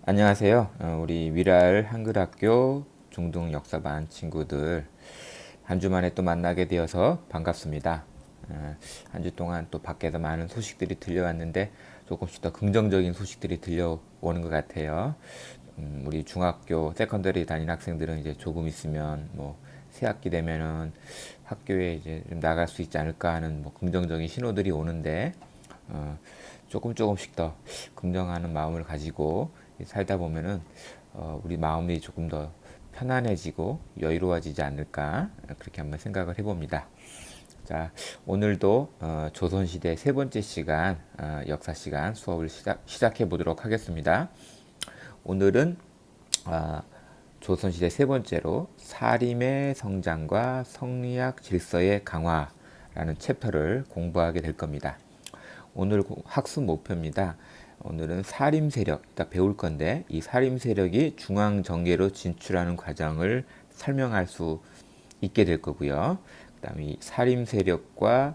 안녕하세요. 우리 위랄 한글학교 중등 역사반 친구들 한 주 만에 또 만나게 되어서 반갑습니다. 한 주 동안 또 밖에서 많은 소식들이 들려왔는데 조금씩 더 긍정적인 소식들이 들려오는 것 같아요. 우리 중학교, 세컨더리 다니는 학생들은 이제 조금 있으면 뭐 새학기 되면은 학교에 이제 좀 나갈 수 있지 않을까 하는 뭐 긍정적인 신호들이 오는데 어, 조금씩 더 긍정하는 마음을 가지고 살다 보면은 우리 마음이 조금 더 편안해지고 여유로워지지 않을까 그렇게 한번 생각을 해봅니다. 자, 오늘도 조선시대 세 번째 시간 역사 시간 수업을 시작해 보도록 하겠습니다. 오늘은 어, 조선시대 세 번째로 사림의 성장과 성리학 질서의 강화라는 챕터를 공부하게 될 겁니다. 오늘 학습 목표입니다. 오늘은 사림 세력, 이따 배울 건데 이 사림 세력이 중앙 정계로 진출하는 과정을 설명할 수 있게 될 거고요. 그다음에 이 사림 세력과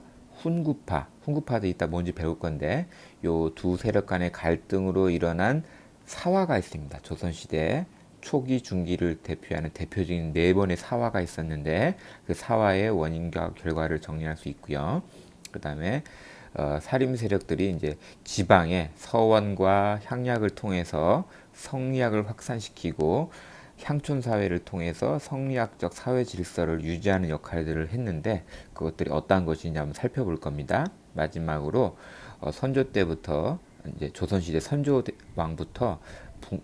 훈구파도 이따 뭔지 배울 건데 요 두 세력 간의 갈등으로 일어난 사화가 있습니다. 조선시대 초기 중기를 대표하는 대표적인 네 번의 사화가 있었는데 그 사화의 원인과 결과를 정리할 수 있고요. 그다음에 사림 세력들이 이제 지방의 서원과 향약을 통해서 성리학을 확산시키고 향촌 사회를 통해서 성리학적 사회 질서를 유지하는 역할들을 했는데 그것들이 어떠한 것인지 한번 살펴볼 겁니다. 마지막으로 선조 때부터 이제 조선시대 선조 왕부터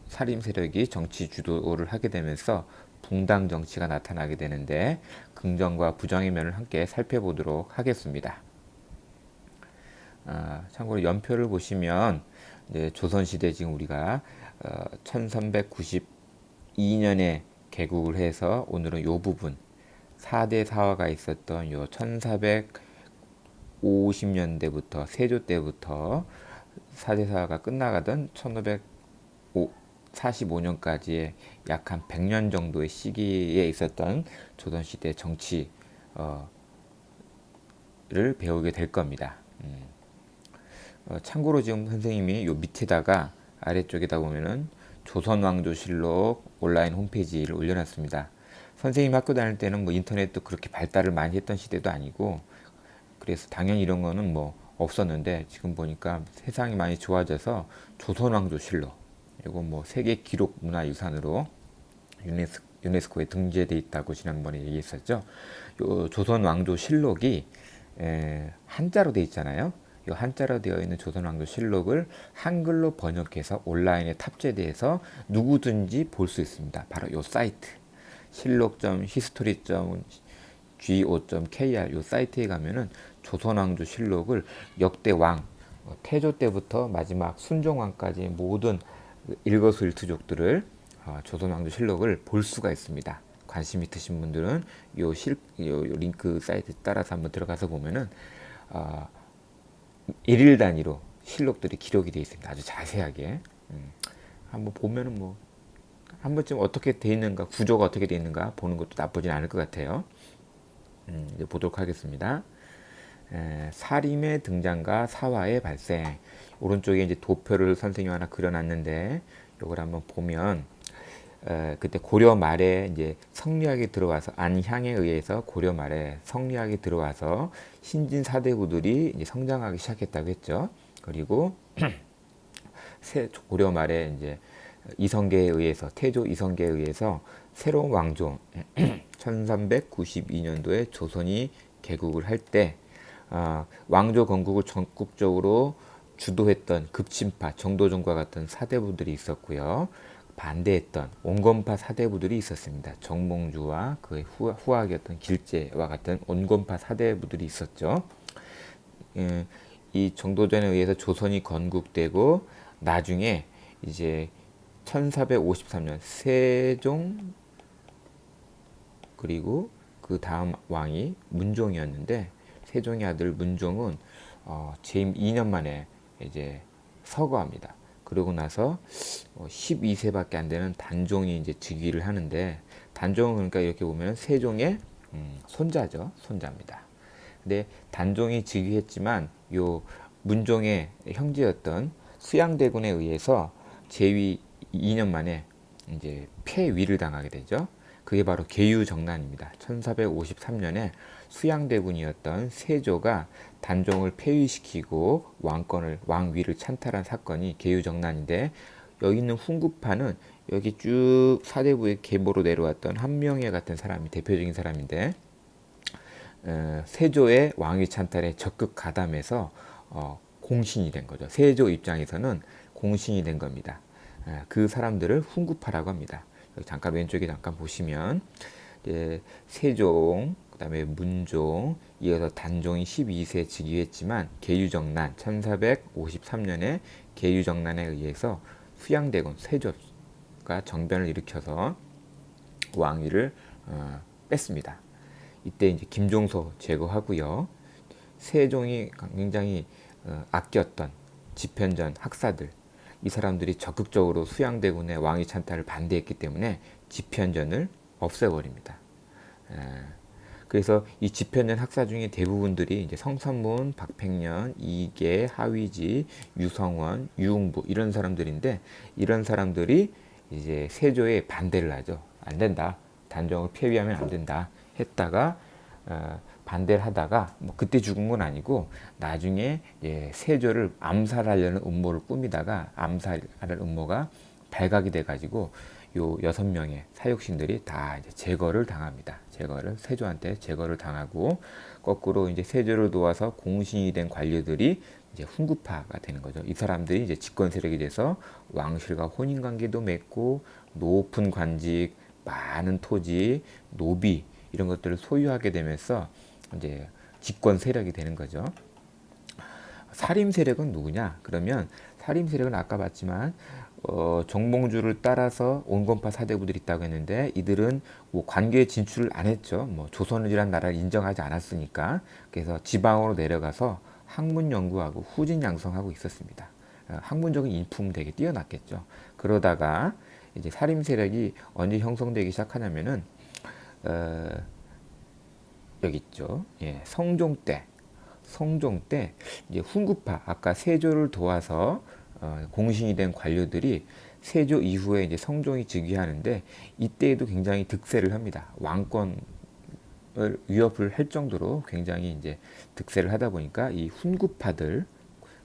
사림 세력이 정치 주도를 하게 되면서 붕당 정치가 나타나게 되는데 긍정과 부정의 면을 함께 살펴보도록 하겠습니다. 참고로 연표를 보시면 이제 조선시대 지금 우리가 1392년에 개국을 해서 오늘은 요 부분 4대 사화가 있었던 요 1450년대부터 세조 때부터 4대 사화가 끝나가던 1545년까지의 약 한 100년 정도의 시기에 있었던 조선시대 정치를 배우게 될 겁니다. 참고로 지금 선생님이 요 밑에다가 아래쪽에다 보면은 조선왕조실록 온라인 홈페이지를 올려놨습니다. 선생님 학교 다닐 때는 뭐 인터넷도 그렇게 발달을 많이 했던 시대도 아니고 그래서 당연히 이런 거는 뭐 없었는데 지금 보니까 세상이 많이 좋아져서 조선왕조실록 이거 뭐 세계 기록 문화유산으로 유네스코에 등재돼 있다고 지난번에 얘기했었죠. 요 조선왕조실록이 한자로 돼 있잖아요. 이 한자로 되어 있는 조선왕조실록을 한글로 번역해서 온라인에 탑재돼서 누구든지 볼 수 있습니다. 바로 이 사이트 실록.history.go.kr 이 사이트에 가면은 조선왕조실록을 역대 왕 태조 때부터 마지막 순종왕까지 모든 일거수일투족들을 조선왕조실록을 볼 수가 있습니다. 관심 있으신 분들은 요 링크 사이트 따라서 한번 들어가서 보면은 일일 단위로 실록들이 기록이 되어 있습니다. 아주 자세하게. 한번 보면은 뭐 한 번쯤 어떻게 되어 있는가, 구조가 어떻게 되어 있는가 보는 것도 나쁘진 않을 것 같아요. 이제 보도록 하겠습니다. 사림의 등장과 사화의 발생. 오른쪽에 이제 도표를 선생님 하나 그려놨는데 이걸 한번 보면 그때 고려 말에 이제 성리학이 들어와서 안향에 의해서 고려 말에 성리학이 들어와서 신진 사대부들이 이제 성장하기 시작했다고 했죠. 그리고 고려 말에 이제 이성계에 의해서 태조 이성계에 의해서 새로운 왕조 1392년도에 조선이 개국을 할 때 왕조 건국을 전국적으로 주도했던 급진파 정도전과 같은 사대부들이 있었고요. 반대했던 온건파 사대부들이 있었습니다. 정몽주와 그의 후학이었던 길제와 같은 온건파 사대부들이 있었죠. 이 정도전에 의해서 조선이 건국되고 나중에 이제 1453년 세종 그리고 그 다음 왕이 문종이었는데 세종의 아들 문종은 재임 2년 만에 이제 서거합니다. 그러고 나서 12세밖에 안 되는 단종이 이제 즉위를 하는데 단종은 그러니까 이렇게 보면 세종의 손자죠. 손자입니다. 근데 단종이 즉위했지만 요 문종의 형제였던 수양대군에 의해서 제위 2년 만에 이제 폐위를 당하게 되죠. 그게 바로 계유정난입니다. 1453년에 수양대군이었던 세조가 단종을 폐위시키고 왕위를 찬탈한 사건이 계유정난인데, 여기 있는 훈구파는 여기 쭉 사대부의 계보로 내려왔던 한명회 같은 사람이 대표적인 사람인데, 세조의 왕위 찬탈에 적극 가담해서 공신이 된 거죠. 세조 입장에서는 공신이 된 겁니다. 그 사람들을 훈구파라고 합니다. 잠깐 왼쪽에 잠깐 보시면 세종, 그다음에 문종, 이어서 단종이 12세 즉위했지만 계유정난 1453년에 계유정난에 의해서 수양대군 세조가 정변을 일으켜서 왕위를 뺐습니다. 이때 이제 김종서 제거하고요. 세종이 굉장히 아꼈던 집현전 학사들, 이 사람들이 적극적으로 수양대군의 왕위 찬탈을 반대했기 때문에 집현전을 없애버립니다. 그래서 이 집현전 학사 중에 대부분들이 이제 성선문, 박팽년, 이계, 하위지, 유성원, 유흥부 이런 사람들인데, 이런 사람들이 이제 세조에 반대를 하죠. 안 된다. 단종을 폐위하면 안 된다. 했다가 반대를 하다가 뭐 그때 죽은 건 아니고, 나중에 세조를 암살하려는 음모를 꾸미다가 암살하는 음모가 발각이 돼가지고 요 6명의 사육신들이 다 이제 제거를 당합니다. 세조한테 제거를 당하고, 거꾸로 이제 세조를 도와서 공신이 된 관료들이 이제 훈구파가 되는 거죠. 이 사람들이 이제 집권 세력이 돼서 왕실과 혼인 관계도 맺고, 높은 관직, 많은 토지, 노비 이런 것들을 소유하게 되면서 이제 집권 세력이 되는 거죠. 사림 세력은 누구냐? 그러면 사림 세력은 아까 봤지만 정몽주를 따라서 온건파 사대부들이 있다고 했는데, 이들은 뭐 관계에 진출을 안 했죠. 뭐 조선이라는 나라를 인정하지 않았으니까. 그래서 지방으로 내려가서 학문 연구하고 후진 양성하고 있었습니다. 학문적인 인품 되게 뛰어났겠죠. 그러다가 이제 사림 세력이 언제 형성되기 시작하냐면은 여기 있죠. 성종 때 이제 훈구파, 아까 세조를 도와서 공신이 된 관료들이 세조 이후에 이제 성종이 즉위하는데, 이때에도 굉장히 득세를 합니다. 왕권을 위협을 할 정도로 굉장히 이제 득세를 하다 보니까 이 훈구파들,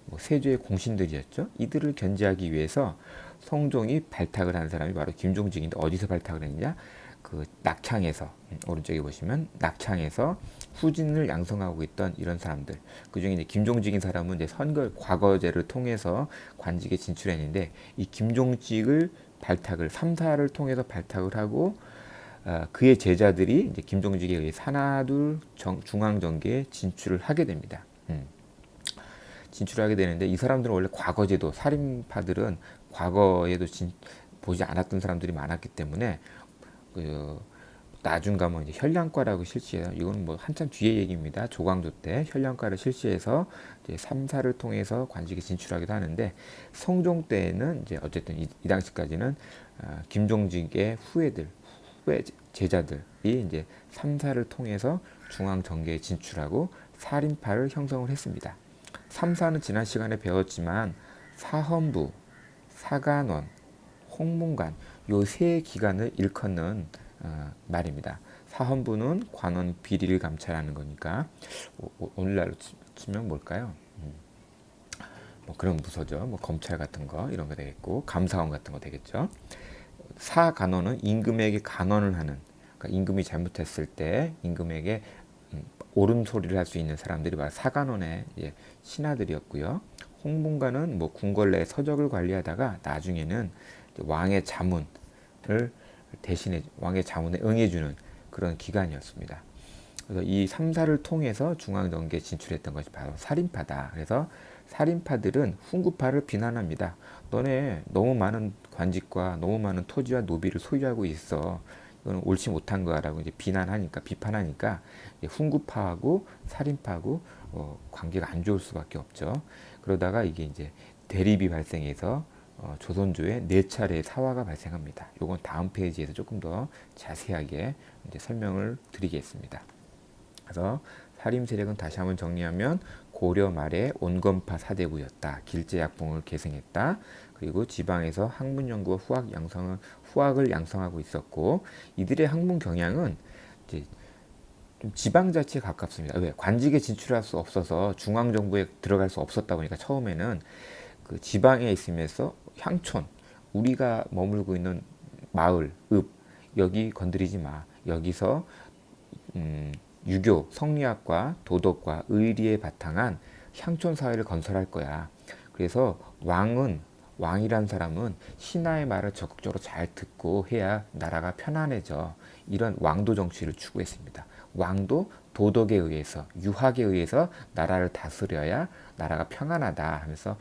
뭐 세조의 공신들이었죠. 이들을 견제하기 위해서 성종이 발탁을 한 사람이 바로 김종직인데, 어디서 발탁을 했냐? 그 낙창에서, 오른쪽에 보시면 낙창에서 후진을 양성하고 있던 이런 사람들, 그중에 이제 김종직인 사람은 이제 선거 과거제를 통해서 관직에 진출했는데, 이 김종직을 발탁을 삼사를 통해서 발탁을 하고, 그의 제자들이 이제 김종직에 의해 산하둘 중앙정계에 진출을 하게 됩니다. 진출하게 되는데, 이 사람들은 원래 과거제도, 살인파들은 과거에도 보지 않았던 사람들이 많았기 때문에 나중 가면 이제 현량과라고 실시해요. 이건 뭐 한참 뒤의 얘기입니다. 조광조 때 현량과를 실시해서 이제 삼사를 통해서 관직에 진출하기도 하는데, 성종 때는 이제 어쨌든 이 당시까지는 김종직의 후회 제자들이 이제 삼사를 통해서 중앙 정계에 진출하고 살인파를 형성을 했습니다. 삼사는 지난 시간에 배웠지만 사헌부, 사간원, 홍문관 요 세 기관을 일컫는 말입니다. 사헌부는 관원 비리를 감찰하는 거니까 오늘날로 치면 뭘까요? 뭐 그런 부서죠. 뭐 검찰 같은 거 이런 거 되겠고, 감사원 같은 거 되겠죠. 사간원은 임금에게 간언을 하는, 그러니까 임금이 잘못했을 때 임금에게 옳은 소리를 할 수 있는 사람들이 바로 사간원의 신하들이었고요. 홍문관은 뭐 궁궐 내 서적을 관리하다가 나중에는 왕의 자문을 대신해 왕의 자문에 응해주는 그런 기관이었습니다. 그래서 이 삼사를 통해서 중앙정계에 진출했던 것이 바로 살인파다. 그래서 살인파들은 훈구파를 비난합니다. 너네 너무 많은 관직과 너무 많은 토지와 노비를 소유하고 있어. 이건 옳지 못한 거라고 이제 비판하니까 훈구파하고 살인파하고 관계가 안 좋을 수밖에 없죠. 그러다가 이게 이제 대립이 발생해서 조선조에 4차례의 사화가 발생합니다. 이건 다음 페이지에서 조금 더 자세하게 이제 설명을 드리겠습니다. 그래서 사림 세력은 다시 한번 정리하면 고려 말에 온건파 사대부였다. 길제약봉을 계승했다. 그리고 지방에서 학문 연구와 후학을 양성하고 있었고, 이들의 학문 경향은 이제 좀 지방 자치에 가깝습니다. 왜? 관직에 진출할 수 없어서 중앙 정부에 들어갈 수 없었다 보니까 처음에는 그 지방에 있으면서 향촌, 우리가 머물고 있는 마을, 읍, 여기 건드리지 마. 여기서 유교, 성리학과 도덕과 의리에 바탕한 향촌 사회를 건설할 거야. 그래서 왕이란 사람은 신하의 말을 적극적으로 잘 듣고 해야 나라가 편안해져. 이런 왕도 정치를 추구했습니다. 왕도 도덕에 의해서, 유학에 의해서 나라를 다스려야 나라가 평안하다 하면서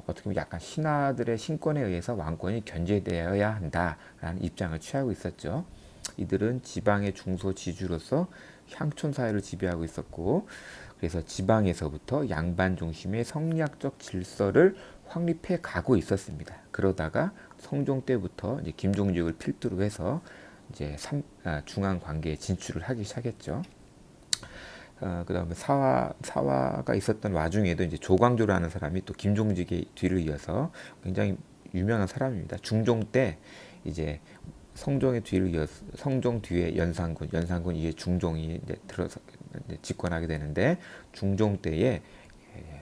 어떻게 보면 약간 신하들의 신권에 의해서 왕권이 견제되어야 한다라는 입장을 취하고 있었죠. 이들은 지방의 중소지주로서 향촌 사회를 지배하고 있었고, 그래서 지방에서부터 양반 중심의 성리학적 질서를 확립해 가고 있었습니다. 그러다가 성종 때부터 이제 김종직을 필두로 해서 이제 중앙 관계에 진출을 하기 시작했죠. 그다음에 사화가 있었던 와중에도 이제 조광조라는 사람이 또 김종직의 뒤를 이어서 굉장히 유명한 사람입니다. 중종 때 이제 성종의 뒤를 이어서 성종 뒤에 연산군 이에 중종이 이제 들어서 이제 집권하게 되는데, 중종 때에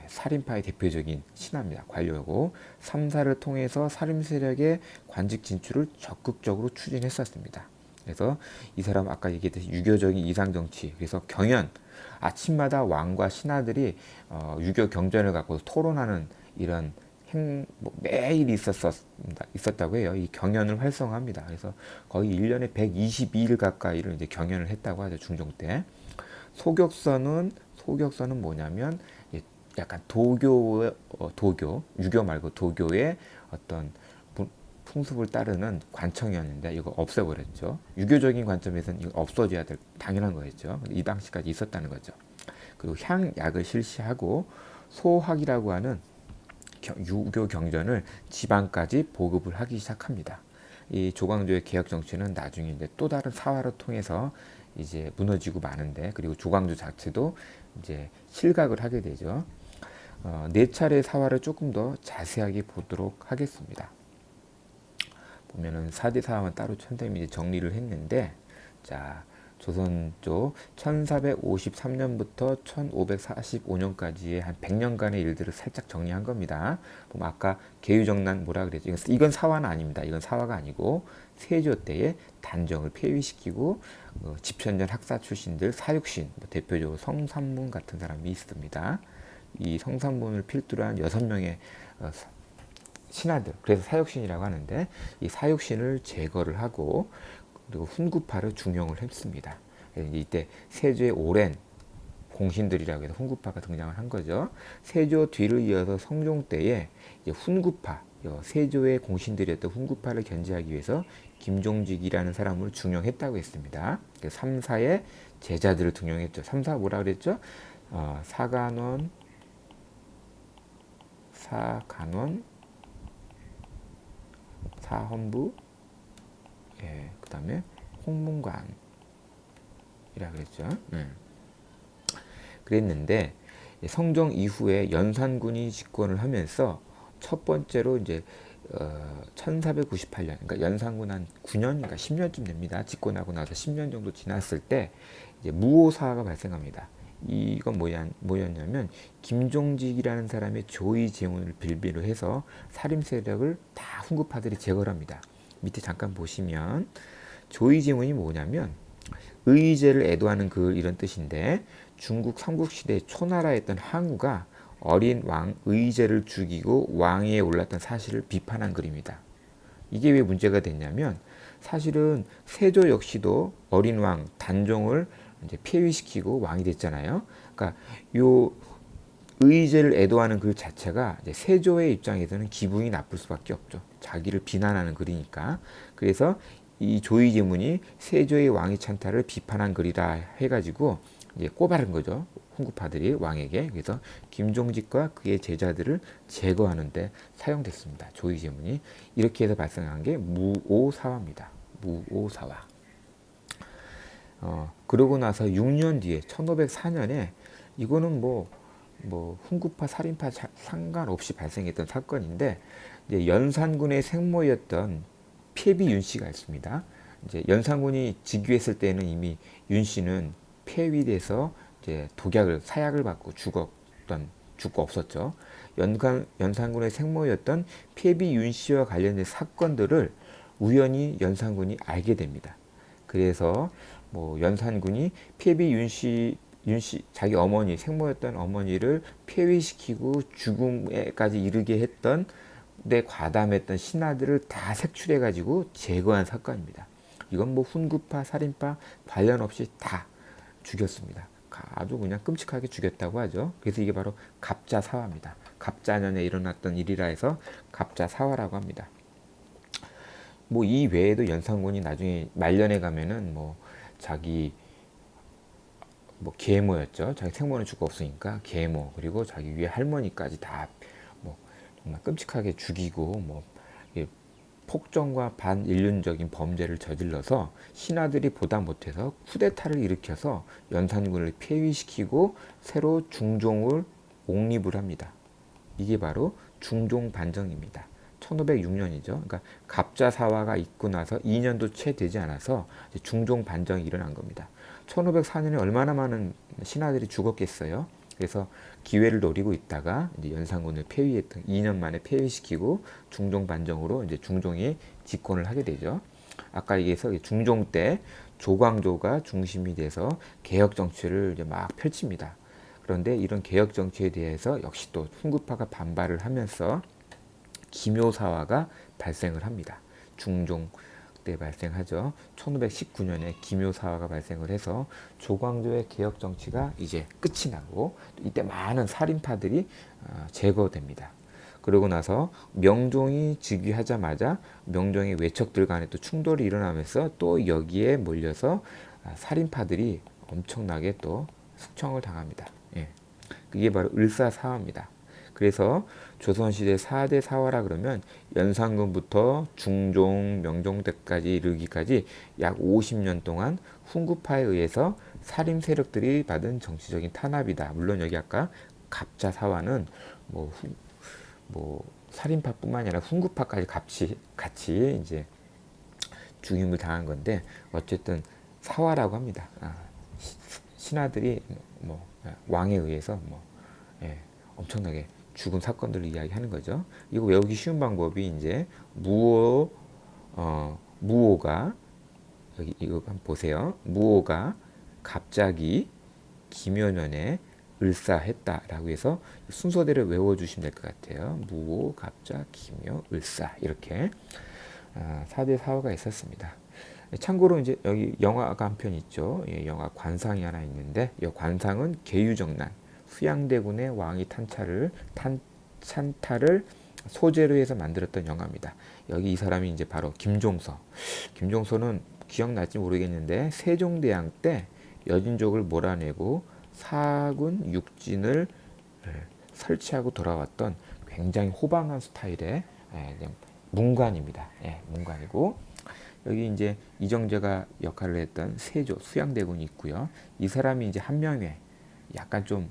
살인파의 대표적인 신하입니다. 관료고 삼사를 통해서 살인 세력의 관직 진출을 적극적으로 추진했었습니다. 그래서 이 사람 아까 얘기했듯이 유교적인 이상 정치, 그래서 경연, 아침마다 왕과 신하들이 유교 경전을 갖고 토론하는 이런 매일 있었다고 해요. 이 경연을 활성화합니다. 그래서 거의 1년에 122일 가까이를 이제 경연을 했다고 하죠. 중종 때. 소격서는 뭐냐면 약간 도교, 유교 말고 도교의 어떤 풍습을 따르는 관청이었는데 이거 없애버렸죠. 유교적인 관점에서는 이거 없어져야 될 당연한 거였죠. 이 당시까지 있었다는 거죠. 그리고 향약을 실시하고 소학이라고 하는 유교 경전을 지방까지 보급을 하기 시작합니다. 이 조광조의 개혁 정치는 나중에 이제 또 다른 사화를 통해서 이제 무너지고 마는데, 그리고 조광조 자체도 이제 실각을 하게 되죠. 네 차례 사화를 조금 더 자세하게 보도록 하겠습니다. 보면은 사대 사화만 따로 선생님이 정리를 했는데, 자, 조선 쪽 1453년부터 1545년까지의 한 100년간의 일들을 살짝 정리한 겁니다. 보면 아까 계유정난 뭐라 그랬죠? 이건 사화는 아닙니다. 이건 사화가 아니고 세조 때에 단정을 폐위시키고 집현전 학사 출신들 사육신, 대표적으로 성삼문 같은 사람이 있습니다. 이 성삼문을 필두로 한 6명의 신하들, 그래서 사육신이라고 하는데, 이 사육신을 제거를 하고 그리고 훈구파를 중용을 했습니다. 이때 세조의 오랜 공신들이라고 해서 훈구파가 등장을 한 거죠. 세조 뒤를 이어서 성종 때에 이제 훈구파, 세조의 공신들이었던 훈구파를 견제하기 위해서 김종직이라는 사람을 중용했다고 했습니다. 삼사의 제자들을 등용했죠. 삼사 뭐라 그랬죠? 사간원, 사헌부, 그 다음에 홍문관이라 그랬죠. 그랬는데 성종 이후에 연산군이 집권을 하면서 첫 번째로 이제 1498년, 그러니까 연산군 한 9년, 그러니까 10년쯤 됩니다. 집권하고 나서 10년 정도 지났을 때 이제 무오사가 발생합니다. 이건 뭐였냐면 김종직이라는 사람의 조의 제문을 빌미로 해서 살인 세력을 다 훈구파들이 제거를 합니다. 밑에 잠깐 보시면 조의 제문이 뭐냐면 의제를 애도하는 이런 뜻인데, 중국 삼국시대 초나라였던 항우가 어린 왕 의제를 죽이고 왕위에 올랐던 사실을 비판한 글입니다. 이게 왜 문제가 됐냐면, 사실은 세조 역시도 어린 왕 단종을 이제 폐위시키고 왕이 됐잖아요. 그러니까 요 의제를 애도하는 글 자체가 이제 세조의 입장에서는 기분이 나쁠 수밖에 없죠. 자기를 비난하는 글이니까. 그래서 이 조의제문이 세조의 왕위 찬탈을 비판한 글이다 해가지고 이제 꼬바른 거죠. 훈구파들이 왕에게. 그래서 김종직과 그의 제자들을 제거하는데 사용됐습니다. 조의제문이. 이렇게 해서 발생한 게 무오사화입니다. 무오사화. 그러고 나서 6년 뒤에 1504년에 이거는 뭐 뭐 훈구파, 살인파 상관없이 발생했던 사건인데 이제 연산군의 생모였던 폐비 윤 씨가 있습니다. 이제 연산군이 즉위했을 때는 이미 윤 씨는 폐위돼서 이제 독약을 사약을 받고 죽고 없었죠. 연산군의 생모였던 폐비 윤 씨와 관련된 사건들을 우연히 연산군이 알게 됩니다. 그래서 뭐 연산군이 폐비 윤씨 자기 어머니 생모였던 어머니를 폐위시키고 죽음에까지 이르게 했던 데 과담했던 신하들을 다 색출해 가지고 제거한 사건입니다. 이건 뭐 훈구파 살인파 관련 없이 다 죽였습니다. 아주 그냥 끔찍하게 죽였다고 하죠. 그래서 이게 바로 갑자사화입니다. 갑자년에 일어났던 일이라 해서 갑자사화라고 합니다. 뭐 이 외에도 연산군이 나중에 말년에 가면은 뭐 자기 뭐 계모였죠. 자기 생모는 죽고 없으니까 계모, 그리고 자기 위에 할머니까지 다 뭐 정말 끔찍하게 죽이고 뭐 폭정과 반인륜적인 범죄를 저질러서 신하들이 보다 못해서 쿠데타를 일으켜서 연산군을 폐위시키고 새로 중종을 옹립을 합니다. 이게 바로 중종반정입니다. 1506년이죠. 그러니까 갑자사화가 있고 나서 2년도 채 되지 않아서 중종반정이 일어난 겁니다. 1504년에 얼마나 많은 신하들이 죽었겠어요. 그래서 기회를 노리고 있다가 이제 연산군을 폐위했던 2년 만에 폐위시키고 중종반정으로 이제 중종이 집권을 하게 되죠. 아까 얘기해서 중종 때 조광조가 중심이 돼서 개혁 정치를 이제 막 펼칩니다. 그런데 이런 개혁 정치에 대해서 역시 또 훈구파가 반발을 하면서 기묘사화가 발생을 합니다. 중종 때 발생하죠. 1519년에 기묘사화가 발생을 해서 조광조의 개혁 정치가 이제 끝이 나고 이때 많은 살인파들이 제거됩니다. 그러고 나서 명종이 즉위하자마자 명종의 외척들 간에 또 충돌이 일어나면서 또 여기에 몰려서 살인파들이 엄청나게 또 숙청을 당합니다. 예. 그게 바로 을사사화입니다. 그래서 조선시대 4대 사화라 그러면 연산군부터 중종, 명종 때까지 이르기까지 약 50년 동안 훈구파에 의해서 살인 세력들이 받은 정치적인 탄압이다. 물론 여기 아까 갑자사화는 뭐 살인파뿐만 아니라 훈구파까지 같이 이제 죽임을 당한 건데 어쨌든 사화라고 합니다. 신하들이 뭐 왕에 의해서 엄청나게 죽은 사건들을 이야기하는 거죠. 이거 외우기 쉬운 방법이 이제 무오가 여기 이거 한번 보세요. 무오가 갑자기 기묘년에 을사했다라고 해서 순서대로 외워주시면 될 것 같아요. 무오, 갑자, 기묘, 을사 이렇게 4대 사화가 있었습니다. 참고로 이제 여기 영화가 한 편 있죠. 예, 영화 관상이 하나 있는데 이 관상은 계유정난 수양대군의 왕이 찬탈을 소재로 해서 만들었던 영화입니다. 여기 이 사람이 이제 바로 김종서. 김종서는 기억날지 모르겠는데 세종대왕 때 여진족을 몰아내고 사군 육진을 설치하고 돌아왔던 굉장히 호방한 스타일의 문관입니다. 문관이고 여기 이제 이정재가 역할을 했던 세조 수양대군이 있고요. 이 사람이 이제 한명회 약간 좀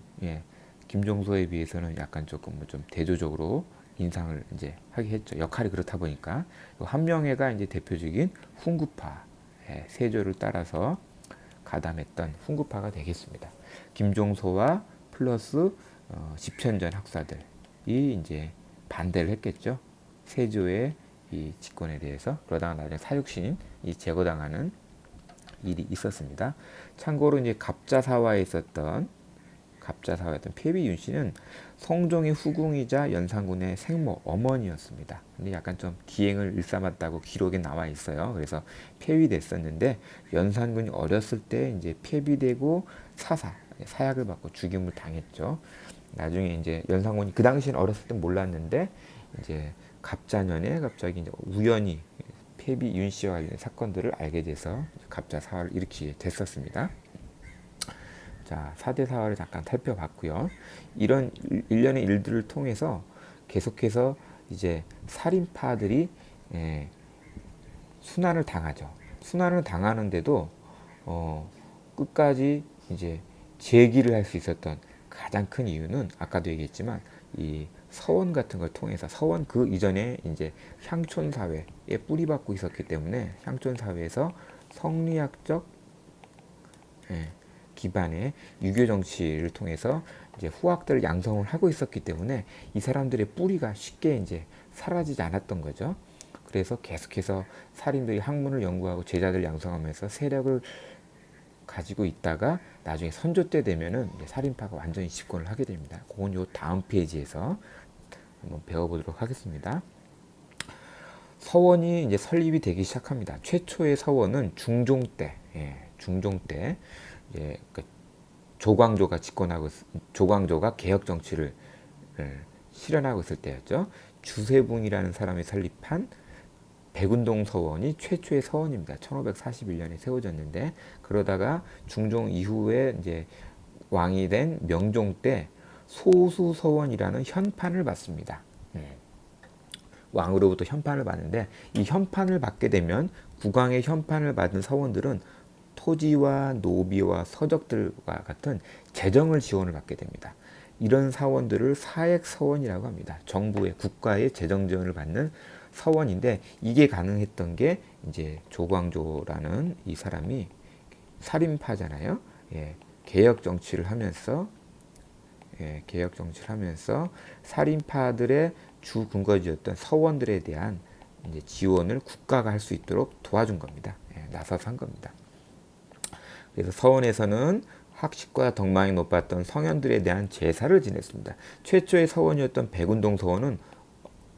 김종서에 비해서는 약간 조금 좀 대조적으로 인상을 이제 하게 했죠. 역할이 그렇다 보니까 한명회가 이제 대표적인 훈구파 세조를 따라서 가담했던 훈구파가 되겠습니다. 김종서와 플러스 집현전 학사들이 이제 반대를 했겠죠. 세조의 이 집권에 대해서. 그러다가 나중에 사육신이 제거당하는 일이 있었습니다. 참고로 이제 갑자사화였던 폐비 윤 씨는 성종의 후궁이자 연산군의 생모 어머니였습니다. 근데 약간 좀 기행을 일삼았다고 기록에 나와 있어요. 그래서 폐위됐었는데 연산군이 어렸을 때 이제 폐비되고 사약을 받고 죽임을 당했죠. 나중에 이제 연산군이 그 당시엔 어렸을 땐 몰랐는데 이제 갑자년에 갑자기 이제 우연히 폐비 윤 씨와 관련된 사건들을 알게 돼서 갑자사화를 일으키게 됐었습니다. 자, 4대 사화를 잠깐 살펴봤고요. 이런 일련의 일들을 통해서 계속해서 이제 살인파들이 순환을 당하죠. 순환을 당하는데도 끝까지 이제 재기를 할 수 있었던 가장 큰 이유는 아까도 얘기했지만 이 서원 같은 걸 통해서 서원 그 이전에 이제 향촌 사회에 뿌리박고 있었기 때문에 향촌 사회에서 성리학적 기반의 유교 정치를 통해서 이제 후학들 양성을 하고 있었기 때문에 이 사람들의 뿌리가 쉽게 이제 사라지지 않았던 거죠. 그래서 계속해서 사림들이 학문을 연구하고 제자들 양성하면서 세력을 가지고 있다가 나중에 선조 때 되면은 이제 살인파가 완전히 집권을 하게 됩니다. 그건 요 다음 페이지에서 한번 배워보도록 하겠습니다. 서원이 이제 설립이 되기 시작합니다. 최초의 서원은 중종 때, 중종 때 이제 그 조광조가 개혁 정치를 실현하고 있을 때였죠. 주세붕이라는 사람이 설립한 백운동 서원이 최초의 서원입니다. 1541년에 세워졌는데 그러다가 중종 이후에 이제 왕이 된 명종 때 소수서원이라는 현판을 받습니다. 왕으로부터 현판을 받는데 이 현판을 받게 되면 국왕의 현판을 받은 서원들은 토지와 노비와 서적들과 같은 재정을 지원을 받게 됩니다. 이런 사원들을 사액서원이라고 합니다. 정부의 국가의 재정 지원을 받는 서원인데 이게 가능했던 게 이제 조광조라는 이 사람이 살인파잖아요. 개혁 정치를 하면서 살인파들의 주 근거지였던 서원들에 대한 이제 지원을 국가가 할 수 있도록 도와준 겁니다. 나서서 한 겁니다. 그래서 서원에서는 학식과 덕망이 높았던 성현들에 대한 제사를 지냈습니다. 최초의 서원이었던 백운동 서원은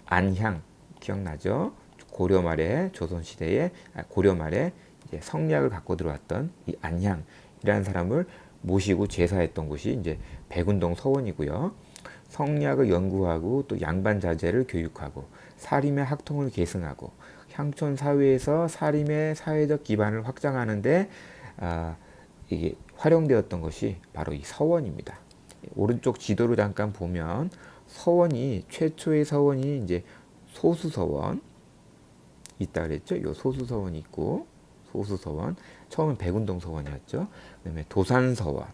안향 기억나죠? 고려 말에 이제 성리학을 갖고 들어왔던 이 안향이라는 사람을 모시고 제사했던 곳이 이제 백운동 서원이고요. 성리학을 연구하고 또 양반 자제를 교육하고 사림의 학통을 계승하고 향촌 사회에서 사림의 사회적 기반을 확장하는데 이게 활용되었던 것이 바로 이 서원입니다. 오른쪽 지도를 잠깐 보면 최초의 서원이 이제 소수서원 있다 그랬죠. 요 소수서원이 있고 소수서원 처음은 백운동 서원이었죠. 그다음에 도산서원,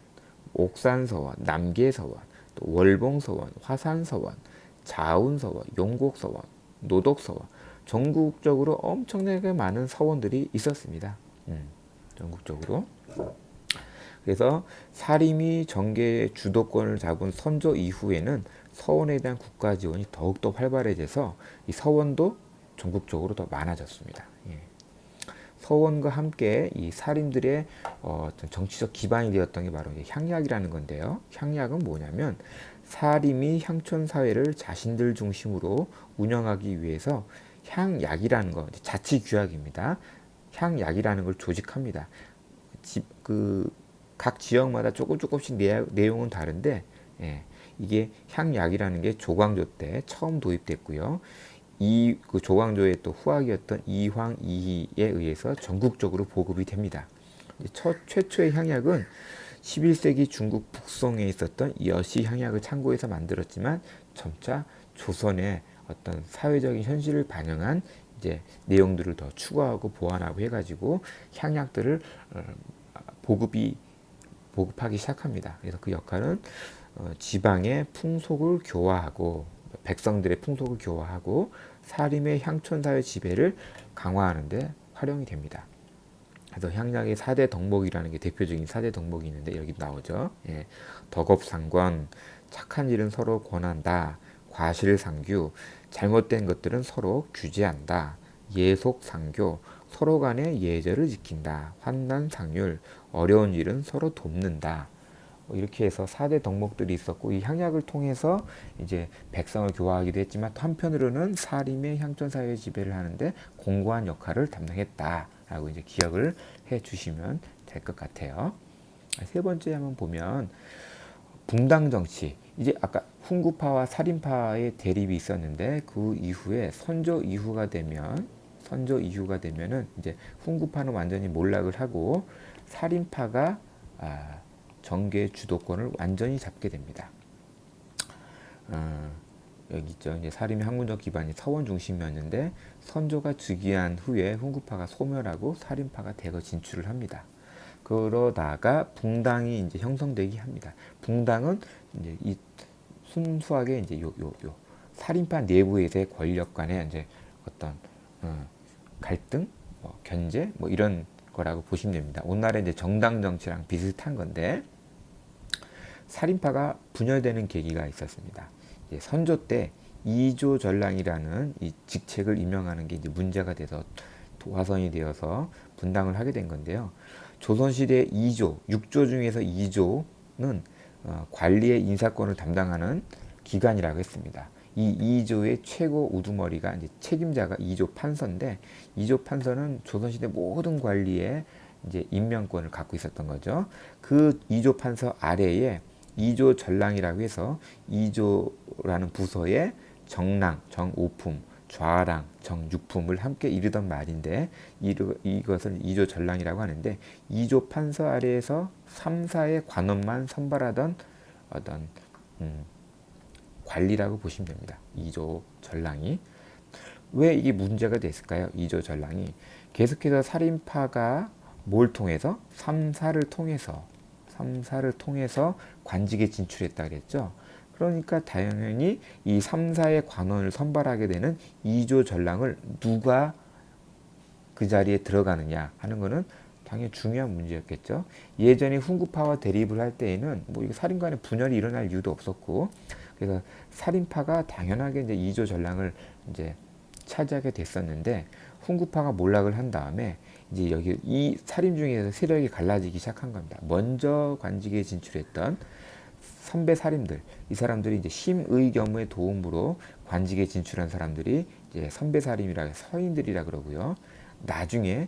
옥산서원, 남계서원, 또 월봉서원, 화산서원, 자운서원, 용곡서원, 노덕서원 전국적으로 엄청나게 많은 서원들이 있었습니다. 전국적으로. 그래서 사림이 정계의 주도권을 잡은 선조 이후에는 서원에 대한 국가 지원이 더욱더 활발해져서 이 서원도 전국적으로 더 많아졌습니다. 서원과 함께 이 사림들의 정치적 기반이 되었던 게 바로 향약이라는 건데요. 향약은 뭐냐면 사림이 향촌 사회를 자신들 중심으로 운영하기 위해서 향약이라는 거, 자치규약입니다. 향약이라는 걸 조직합니다. 각 지역마다 조금씩 내용은 다른데 이게 향약이라는 게 조광조 때 처음 도입됐고요. 그 조광조의 또 후학이었던 이황 이희에 의해서 전국적으로 보급이 됩니다. 최초의 향약은 11세기 중국 북송에 있었던 여시 향약을 참고해서 만들었지만 점차 조선의 어떤 사회적인 현실을 반영한 이제 내용들을 더 추가하고 보완하고 해가지고 향약들을 보급하기 시작합니다. 그래서 그 역할은 지방의 풍속을 교화하고 백성들의 풍속을 교화하고 사림의 향촌사회 지배를 강화하는 데 활용이 됩니다. 그래서 향약의 4대 덕목이라는 게 대표적인 4대 덕목이 있는데 여기 나오죠. 덕업상권, 착한 일은 서로 권한다. 과실상규, 잘못된 것들은 서로 규제한다. 예속상교, 서로 간의 예절을 지킨다. 환난상률, 어려운 일은 서로 돕는다. 이렇게 해서 4대 덕목들이 있었고 이 향약을 통해서 이제 백성을 교화하기도 했지만 한편으로는 사림의 향촌사회 지배를 하는데 공고한 역할을 담당했다라고 이제 기억을 해 주시면 될 것 같아요. 세 번째 한번 보면 붕당 정치. 이제 아까 훈구파와 살인파의 대립이 있었는데 그 이후에 선조 이후가 되면은 이제 훈구파는 완전히 몰락을 하고 살인파가 정계의 주도권을 완전히 잡게 됩니다. 여기 있죠. 이제 사림의 학문적 기반이 서원 중심이었는데 선조가 즉위한 후에 훈구파가 소멸하고 살인파가 대거 진출을 합니다. 그러다가 붕당이 이제 형성되기 합니다. 붕당은 이제 이 순수하게 이제 요 살인파 내부에서의 권력 간의 이제 어떤 갈등, 뭐 견제, 뭐 이런 거라고 보시면 됩니다. 오늘날의 이제 정당 정치랑 비슷한 건데 살인파가 분열되는 계기가 있었습니다. 이제 선조 때 이조 전랑이라는 이 직책을 임명하는 게 이제 문제가 돼서 도화선이 되어서 분당을 하게 된 건데요. 조선시대 2조, 6조 중에서 2조는 관리의 인사권을 담당하는 기관이라고 했습니다. 이 2조의 최고 우두머리가 이제 책임자가 2조 판서인데 2조 판서는 조선시대 모든 관리의 이제 임명권을 갖고 있었던 거죠. 그 2조 판서 아래에 2조 전랑이라고 해서 2조라는 부서에 정랑, 정오품, 좌랑, 정육품을 함께 이르던 말인데 이것을 2조 전랑이라고 하는데 2조 판서 아래에서 3사의 관원만 선발하던 어떤 관리라고 보시면 됩니다. 2조 전랑이. 왜 이게 문제가 됐을까요? 2조 전랑이 계속해서 살인파가 뭘 통해서? 3사를 통해서 관직에 진출했다 그랬죠. 그러니까 당연히 이 3사의 관원을 선발하게 되는 2조 전랑을 누가 그 자리에 들어가느냐 하는 거는 당연히 중요한 문제였겠죠. 예전에 훈구파와 대립을 할 때에는 뭐 이거 살인관의 분열이 일어날 이유도 없었고, 그래서 살인파가 당연하게 이제 2조 전랑을 이제 차지하게 됐었는데 훈구파가 몰락을 한 다음에 이제 여기 이 살인 중에서 세력이 갈라지기 시작한 겁니다. 먼저 관직에 진출했던 선배 살인들, 이 사람들이 이제 심의겸의 도움으로 관직에 진출한 사람들이 이제 선배 살인이라 서인들이라 그러고요. 나중에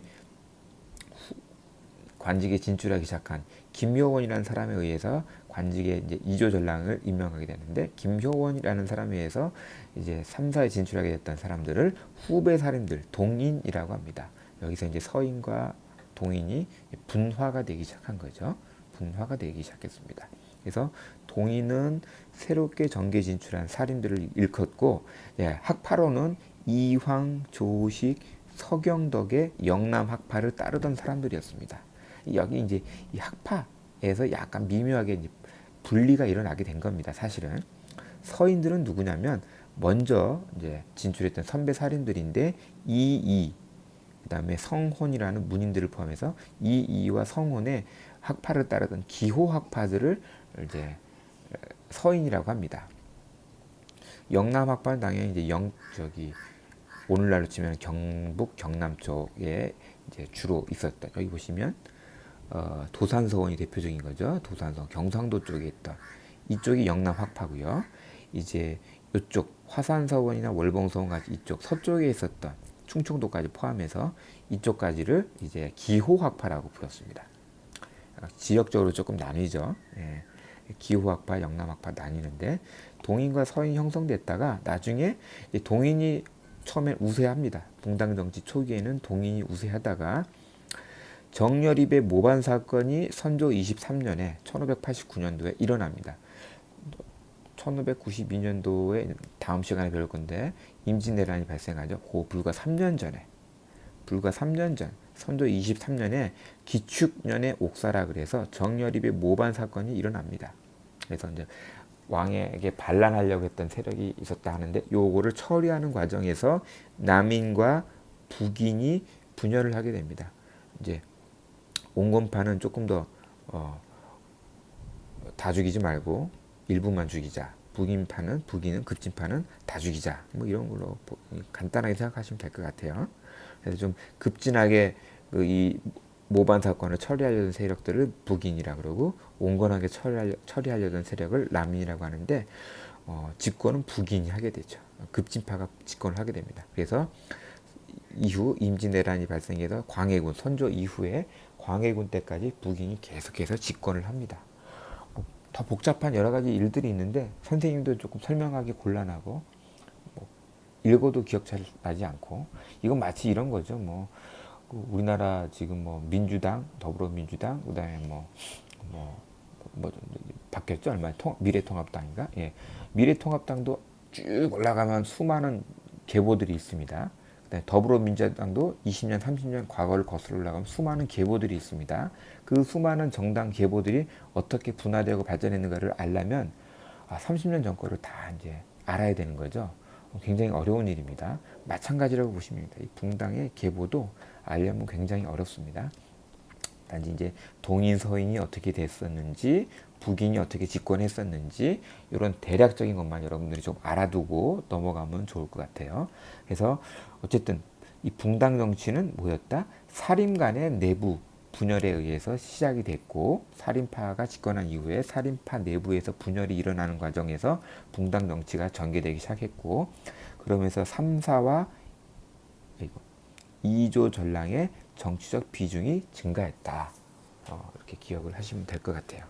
관직에 진출하기 시작한 김효원이라는 사람에 의해서 관직에 이제 2조 전랑을 임명하게 되는데 김효원이라는 사람에 의해서 이제 3사에 진출하게 됐던 사람들을 후배 살인들, 동인이라고 합니다. 여기서 이제 서인과 동인이 분화가 되기 시작한 거죠. 분화가 되기 시작했습니다. 그래서 동인은 새롭게 정계에 진출한 살인들을 일컫고, 학파로는 이황, 조식, 서경덕의 영남 학파를 따르던 사람들이었습니다. 여기 이제 이 학파에서 약간 미묘하게 이제 분리가 일어나게 된 겁니다. 사실은 서인들은 누구냐면 먼저 이제 진출했던 선배 살인들인데 이이 그다음에 성혼이라는 문인들을 포함해서 이이와 성혼의 학파를 따르던 기호 학파들을 이제 서인이라고 합니다. 영남 학파는 당연히 이제 저기 오늘날로 치면 경북 경남 쪽에 이제 주로 있었다. 여기 보시면 도산서원이 대표적인 거죠. 도산서원 경상도 쪽에 있던 이쪽이 영남 학파고요. 이제 이쪽 화산서원이나 월봉서원 같이 이쪽 서쪽에 있었던 충청도까지 포함해서 이쪽까지를 이제 기호학파라고 불렀습니다. 지역적으로 조금 나뉘죠. 예. 기호학파, 영남학파 나뉘는데 동인과 서인이 형성됐다가 나중에 동인이 처음에 우세합니다. 붕당 정치 초기에는 동인이 우세하다가 정여립의 모반 사건이 선조 23년에 1589년도에 일어납니다. 1592년도에 다음 시간에 배울 건데 임진왜란이 발생하죠. 그 불과 3년 전 선조 23년에 기축년의 옥사라 그래서 정여립의 모반 사건이 일어납니다. 그래서 이제 왕에게 반란하려고 했던 세력이 있었다 하는데 요거를 처리하는 과정에서 남인과 북인이 분열을 하게 됩니다. 이제 온건파는 조금 더 다 죽이지 말고 일부만 죽이자. 북인은 급진파는 다 죽이자. 뭐 이런 걸로 간단하게 생각하시면 될 것 같아요. 그래서 좀 급진하게 이 모반 사건을 처리하려던 세력들을 북인이라 그러고 온건하게 처리하려던 세력을 남인이라고 하는데 집권은 북인이 하게 되죠. 급진파가 집권을 하게 됩니다. 그래서 이후 임진왜란이 발생해서 광해군 선조 이후에 광해군 때까지 북인이 계속해서 집권을 합니다. 더 복잡한 여러 가지 일들이 있는데 선생님도 조금 설명하기 곤란하고 읽어도 기억 잘 나지 않고 이건 마치 이런 거죠. 뭐 우리나라 지금 뭐 민주당, 더불어민주당, 그다음에 뭐 바뀌었죠 얼마 미래통합당인가? 예, 미래통합당도 쭉 올라가면 수많은 계보들이 있습니다. 그다음에 더불어민주당도 20년, 30년 과거를 거슬러 올라가면 수많은 계보들이 있습니다. 그 수많은 정당 계보들이 어떻게 분화되고 발전했는가를 알려면 30년 전 거를 다 이제 알아야 되는 거죠. 굉장히 어려운 일입니다. 마찬가지라고 보시면 됩니다. 이 붕당의 계보도 알려면 굉장히 어렵습니다. 단지 이제 동인 서인이 어떻게 됐었는지, 북인이 어떻게 집권했었는지 이런 대략적인 것만 여러분들이 좀 알아두고 넘어가면 좋을 것 같아요. 그래서 어쨌든 이 붕당 정치는 뭐였다? 살인 간의 내부 분열에 의해서 시작이 됐고, 살인파가 집권한 이후에 살인파 내부에서 분열이 일어나는 과정에서 붕당 정치가 전개되기 시작했고, 그러면서 3사와 2조 전랑의 정치적 비중이 증가했다. 이렇게 기억을 하시면 될 것 같아요.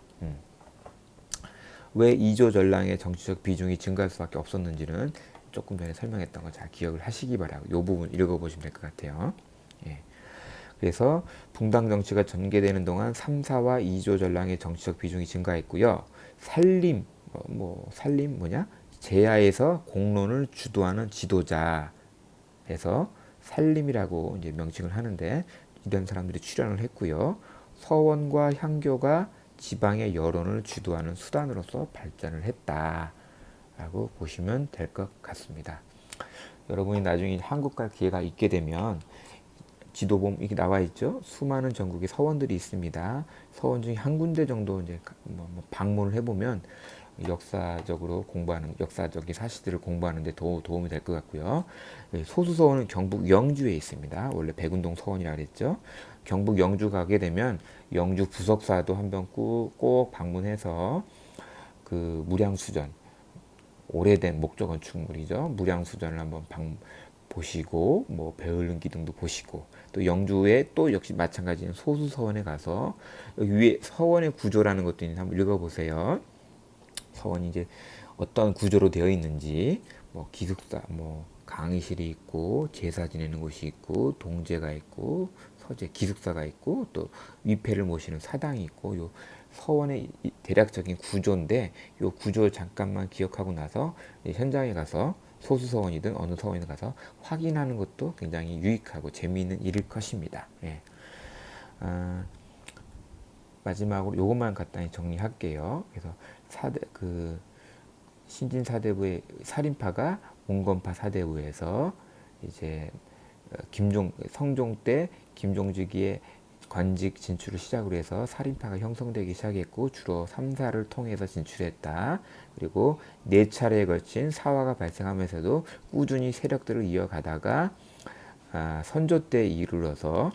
왜 2조 전랑의 정치적 비중이 증가할 수밖에 없었는지는 조금 전에 설명했던 거 잘 기억을 하시기 바라고, 이 부분 읽어보시면 될 것 같아요. 예. 그래서 붕당 정치가 전개되는 동안 3사와 2조 전랑의 정치적 비중이 증가했고요. 살림, 살림 뭐냐? 제야에서 공론을 주도하는 지도자에서 살림이라고 이제 명칭을 하는데, 이런 사람들이 출연을 했고요. 서원과 향교가 지방의 여론을 주도하는 수단으로서 발전을 했다라고 보시면 될 것 같습니다. 여러분이 나중에 한국 갈 기회가 있게 되면 지도 보면 이게 나와 있죠. 수많은 전국에 서원들이 있습니다. 서원 중에 한 군데 정도 이제 방문을 해보면 역사적으로 공부하는, 역사적인 사실들을 공부하는데 도움이 될 것 같고요. 소수 서원은 경북 영주에 있습니다. 원래 백운동 서원이라 그랬죠. 경북 영주 가게 되면 영주 부석사도 한번 꼭 방문해서 그 무량수전, 오래된 목조 건축물이죠. 무량수전을 한번 보시고, 뭐 배흘른 기둥도 보시고, 또 영주에 또 역시 마찬가지인 소수 서원에 가서 여기 위에 서원의 구조라는 것도 있는데 한번 읽어보세요. 서원이 이제 어떤 구조로 되어 있는지, 뭐 기숙사, 뭐 강의실이 있고, 제사 지내는 곳이 있고, 동제가 있고, 서재 기숙사가 있고, 또 위패를 모시는 사당이 있고, 요 서원의 대략적인 구조인데, 요 구조를 잠깐만 기억하고 나서 현장에 가서 소수 서원이든 어느 서원에 가서 확인하는 것도 굉장히 유익하고 재미있는 일일 것입니다. 예. 마지막으로 요것만 간단히 정리할게요. 그래서 신진 사대부의 살인파가 온건파 사대부에서 이제 성종 때 김종직의 관직 진출을 시작으로 해서 살인파가 형성되기 시작했고, 주로 3사를 통해서 진출했다. 그리고 4차례에 걸친 사화가 발생하면서도 꾸준히 세력들을 이어가다가 선조 때 이르러서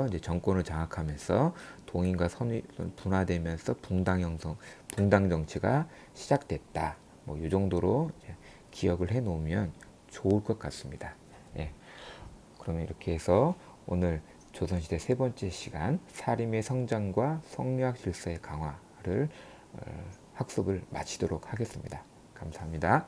이제 정권을 장악하면서 동인과 선위 분화되면서 붕당 정치가 시작됐다. 뭐 이 정도로 기억을 해 놓으면 좋을 것 같습니다. 예. 그러면 이렇게 해서 오늘 조선시대 세 번째 시간 사림의 성장과 성리학 질서의 강화를 학습을 마치도록 하겠습니다. 감사합니다.